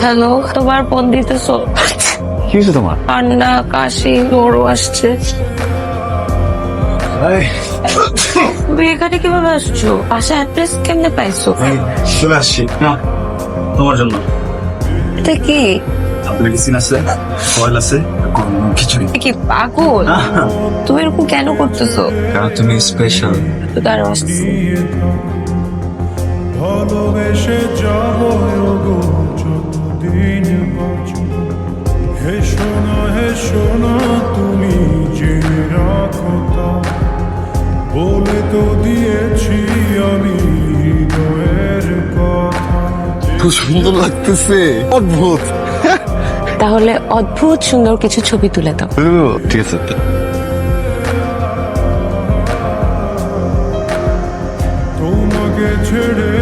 Hello, তোমার phone দিতেছো? কি হয়েছে তোমার? ঠান্ডা, কাশি, জ্বরও আসছে। তুমি এখানে কিভাবে আসছো? বাসা অ্যাড্রেস কেমনে পাইছো? চলে আসছি না তোমার জন্য। এটা কি? মেডিসিন আছে, অয়েল আছে, খিচুড়ি। কি পাগল? তুমি এরকম কেন করতেছো? কারণ তুমি স্পেশাল। তো দাঁড়াও, আসতেছি। ভালোবেসে যাব গো যতদিন বাঁচব। হেসো না তুমি জেনে রাখো তা, বলে তো দিয়েছি আমি হৃদয়ের কথা। খুব সুন্দর লাগতেছে, অদ্ভুত। তাহলে অদ্ভুত সুন্দর কিছু ছবি তুলে দাও। ঠিক আছে। তোমাকে ছেড়ে